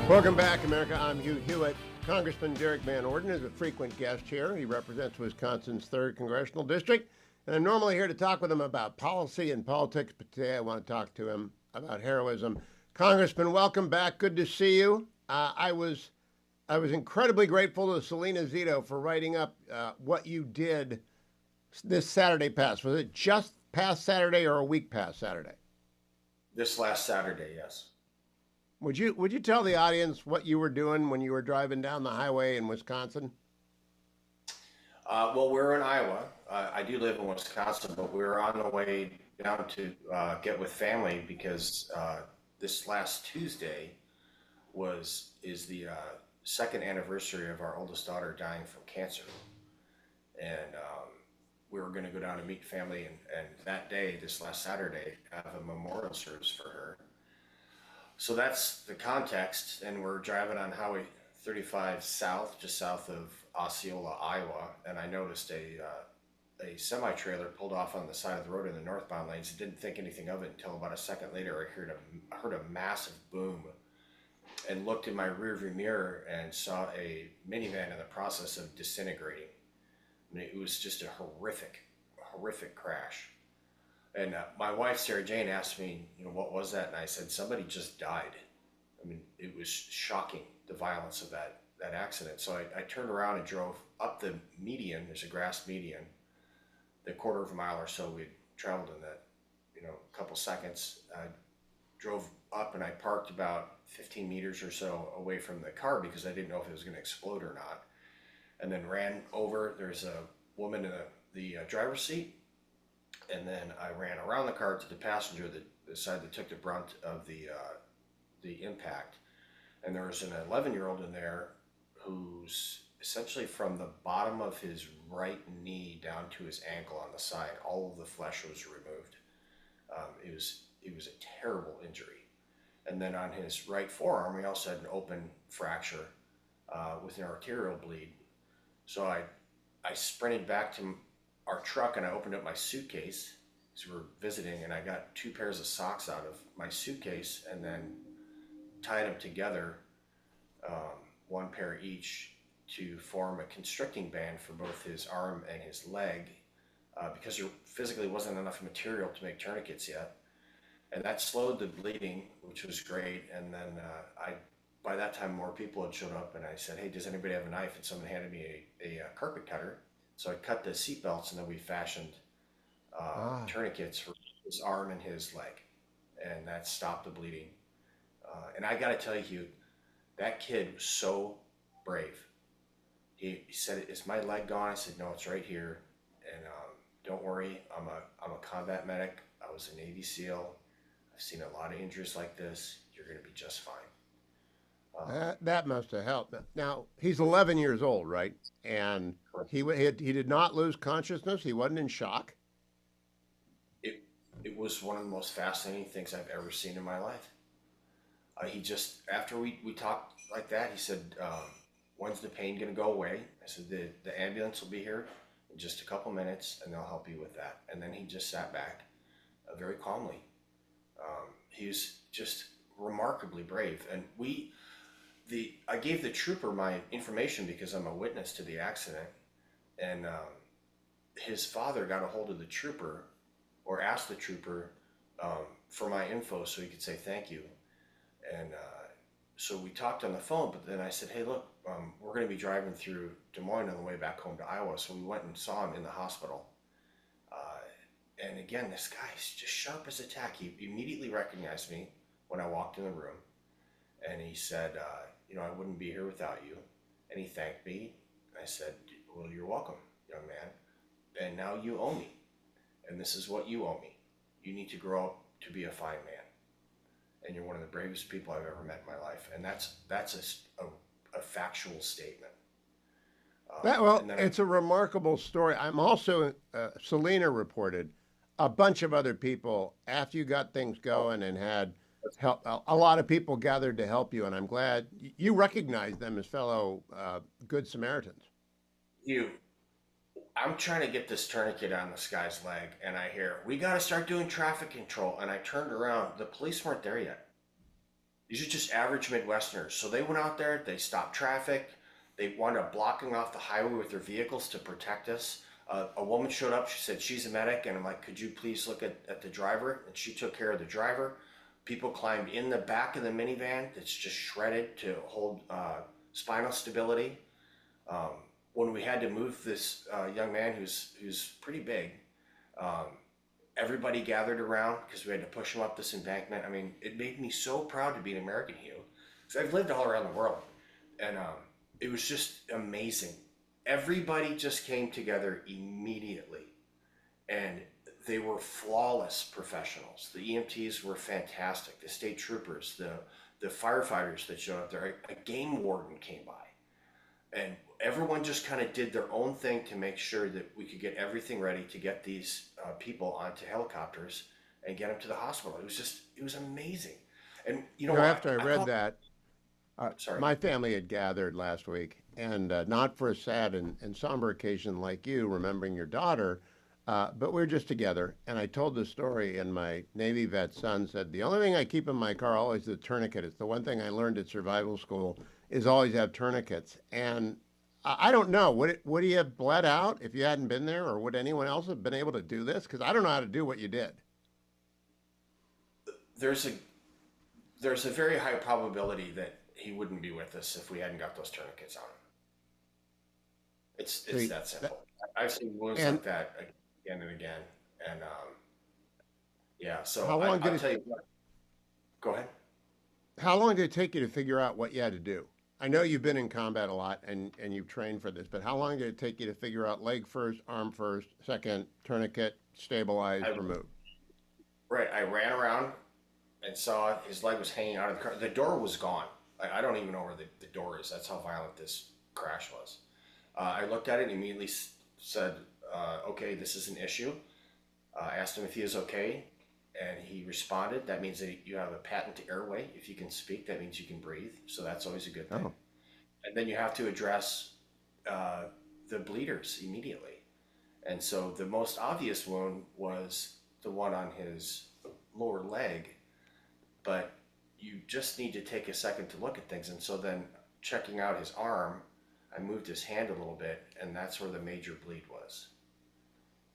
Welcome back, America. I'm Hugh Hewitt. Congressman Derrick Van Orden is a frequent guest here. He represents Wisconsin's 3rd Congressional District. And I'm normally here to talk with him about policy and politics, but today I want to talk to him about heroism. Congressman, welcome back. Good to see you. I was incredibly grateful to Selena Zito for writing up what you did this Saturday past. Was it just past Saturday or a week past Saturday? This last Saturday, yes. Would you tell the audience what you were doing when you were driving down the highway in Wisconsin? Well, we're in Iowa. I do live in Wisconsin, but we were on the way down to get with family because this last Tuesday is the second anniversary of our oldest daughter dying from cancer, and we were going to go down and meet family, and that day, this last Saturday, have a memorial service for her. So that's the context, and we're driving on Highway 35 south, just south of Osceola, Iowa, and I noticed a semi-trailer pulled off on the side of the road in the northbound lanes. Didn't think anything of it until about a second later I heard a massive boom and looked in my rearview mirror and saw a minivan in the process of disintegrating. I mean, it was just a horrific crash. And my wife, Sarah Jane, asked me, what was that? And I said, somebody just died. I mean, it was shocking, the violence of that accident. So I turned around and drove up the median. There's a grass median, the quarter of a mile or so we'd traveled in that, a couple seconds. I drove up and I parked about 15 meters or so away from the car because I didn't know if it was going to explode or not. And then ran over. There's a woman in the driver's seat. And then I ran around the car to the passenger, the side that took the brunt of the impact. And there was an 11-year-old in there who's essentially from the bottom of his right knee down to his ankle on the side. All of the flesh was removed. It was a terrible injury. And then on his right forearm, he also had an open fracture with an arterial bleed. So I sprinted back to our truck and I opened up my suitcase because we were visiting, and I got 2 pairs of socks out of my suitcase and then tied them together, 1 pair each, to form a constricting band for both his arm and his leg because there physically wasn't enough material to make tourniquets yet. And that slowed the bleeding, which was great. And then by that time, more people had showed up, and I said, hey, does anybody have a knife? And someone handed me a carpet cutter. So I cut the seat belts, and then we fashioned tourniquets for his arm and his leg, and that stopped the bleeding. And I got to tell you, Hugh, that kid was so brave. He said, "Is my leg gone?" I said, "No, it's right here." And don't worry, I'm a combat medic. I was a Navy SEAL. I've seen a lot of injuries like this. You're going to be just fine. That must have helped. Now, he's 11 years old, right? And he did not lose consciousness. He wasn't in shock. It was one of the most fascinating things I've ever seen in my life. He just, after we talked like that, he said, when's the pain going to go away? I said, the ambulance will be here in just a couple minutes, and they'll help you with that. And then he just sat back very calmly. He was just remarkably brave. And I gave the trooper my information because I'm a witness to the accident, and his father got a hold of the trooper, or asked the trooper for my info so he could say thank you. And so we talked on the phone, but then I said, hey, look, we're going to be driving through Des Moines on the way back home to Iowa. So we went and saw him in the hospital. And again, this guy's just sharp as a tack. He immediately recognized me when I walked in the room. And he said, I wouldn't be here without you. And he thanked me. And I said, well, you're welcome, young man. And now you owe me. And this is what you owe me. You need to grow up to be a fine man. And you're one of the bravest people I've ever met in my life. And that's a factual statement. It's a remarkable story. I'm also, Selena reported, a bunch of other people, after you got things going and had help, a lot of people gathered to help you, and I'm glad you recognized them as fellow Good Samaritans. I'm trying to get this tourniquet on this guy's leg, and I hear, we got to start doing traffic control. And I turned around. The police weren't there yet. These are just average Midwesterners. So they went out there, they stopped traffic, they wound up blocking off the highway with their vehicles to protect us. A woman showed up, she said she's a medic, and I'm like, could you please look at the driver? And she took care of the driver. People climbed in the back of the minivan that's just shredded to hold spinal stability. Um, when we had to move this young man who's pretty big, um, everybody gathered around because we had to push him up this embankment. I mean, it made me so proud to be an American, Hugh, because I've lived all around the world, and it was just amazing. Everybody just came together immediately, and they were flawless professionals. The EMTs were fantastic. The state troopers, the firefighters that showed up there, a game warden came by, and everyone just kind of did their own thing to make sure that we could get everything ready to get these people onto helicopters and get them to the hospital. It was amazing. And you know, After I I read call, that, sorry. my family had gathered last week, and not for a sad and somber occasion like you, remembering your daughter, but we were just together. And I told the story, and my Navy vet son said, "The only thing I keep in my car always is the tourniquet. It's the one thing I learned at survival school is always have tourniquets." And I don't know, would he have bled out if you hadn't been there, or would anyone else have been able to do this? Because I don't know how to do what you did. There's a there's a very high probability that he wouldn't be with us if we hadn't got those tourniquets on him. So It's that that, simple. I've seen wounds and like that again and again, and yeah. So how long did I'll it tell you what. Go ahead. How long did it take you to figure out what you had to do? I know you've been in combat a lot and you've trained for this, but how long did it take you to figure out leg first, arm first, second, tourniquet, stabilize, I remove? Right. I ran around and saw his leg was hanging out of the car. The door was gone. I don't even know where the door is. That's how violent this crash was. I looked at it and immediately said, okay, this is an issue. I asked him if he was okay, and he responded. That means that you have a patent airway. If you can speak, that means you can breathe. So that's always a good thing. Oh, And then you have to address uh, the bleeders immediately. And so the most obvious wound was the one on his lower leg, but you just need to take a second to look at things. And so then checking out his arm, I moved his hand a little bit, and that's where the major bleed was.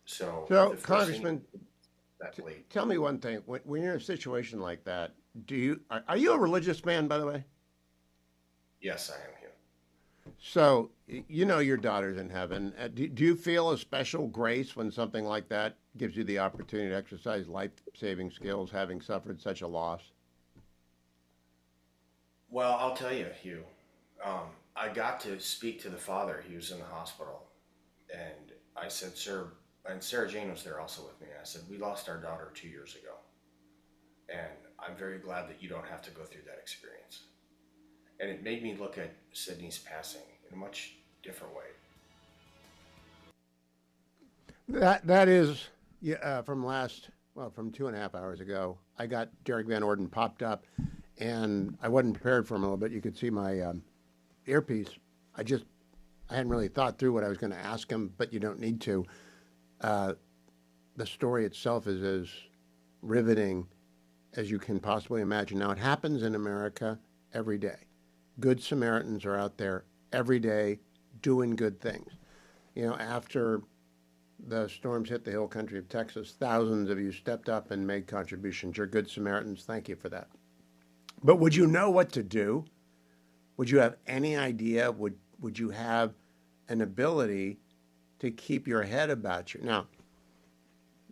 So so the first thing, Congressman, that bleed. tell me one thing. When you're in a situation like that, are you a religious man, by the way? Yes, I am here. So you know your daughter's in heaven. Do you feel a special grace when something like that gives you the opportunity to exercise life-saving skills, having suffered such a loss? Well, I'll tell you, Hugh. I got to speak to the father. He was in the hospital, and I said, "Sir," and Sarah Jane was there also with me. I said, "We lost our daughter 2 years ago, and I'm very glad that you don't have to go through that experience." And it made me look at Sydney's passing in a much different way. That is yeah, from 2.5 hours ago. I got Derrick Van Orden popped up, and I wasn't prepared for him a little bit. You could see my earpiece. I just I hadn't really thought through what I was going to ask him, but you don't need to. Uh, the story itself is as riveting as you can possibly imagine. Now, it happens in America every day. Good Samaritans are out there every day doing good things. You know, after the storms hit the hill country of Texas, thousands of you stepped up and made contributions. You're good Samaritans. Thank you for that. But would you know what to do? Would you have any idea? Would you have an ability to keep your head about you? Now,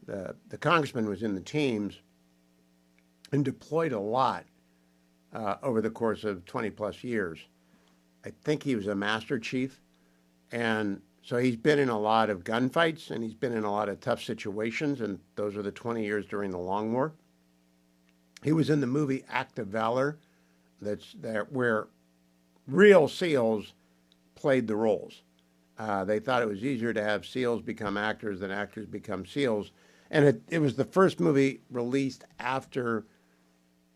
the congressman was in the teams and deployed a lot over the course of 20 plus years. I think he was a master chief. And so he's been in a lot of gunfights and he's been in a lot of tough situations. And those are the 20 years during the Long War. He was in the movie Act of Valor, where real SEALs played the roles. They thought it was easier to have SEALs become actors than actors become SEALs. And it was the first movie released after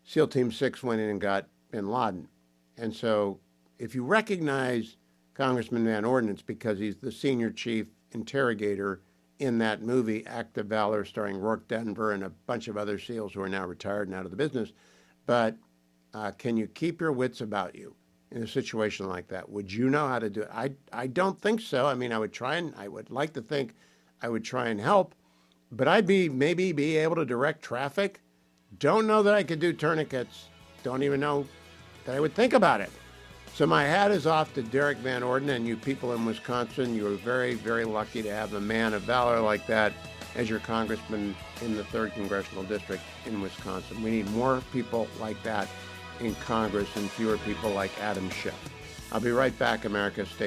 SEAL Team 6 went in and got bin Laden. And so if you recognize Congressman Van Orden, it's because he's the senior chief interrogator in that movie, Act of Valor, starring Rourke Denver and a bunch of other SEALs who are now retired and out of the business. But Can you keep your wits about you in a situation like that? Would you know how to do it? I don't think so. I mean, I would like to think I would try and help, but I'd maybe be able to direct traffic. Don't know that I could do tourniquets. Don't even know that I would think about it. So my hat is off to Derrick Van Orden and you people in Wisconsin. You are very, very lucky to have a man of valor like that as your congressman in the 3rd Congressional District in Wisconsin. We need more people like that in Congress and fewer people like Adam Schiff. I'll be right back, America. Stay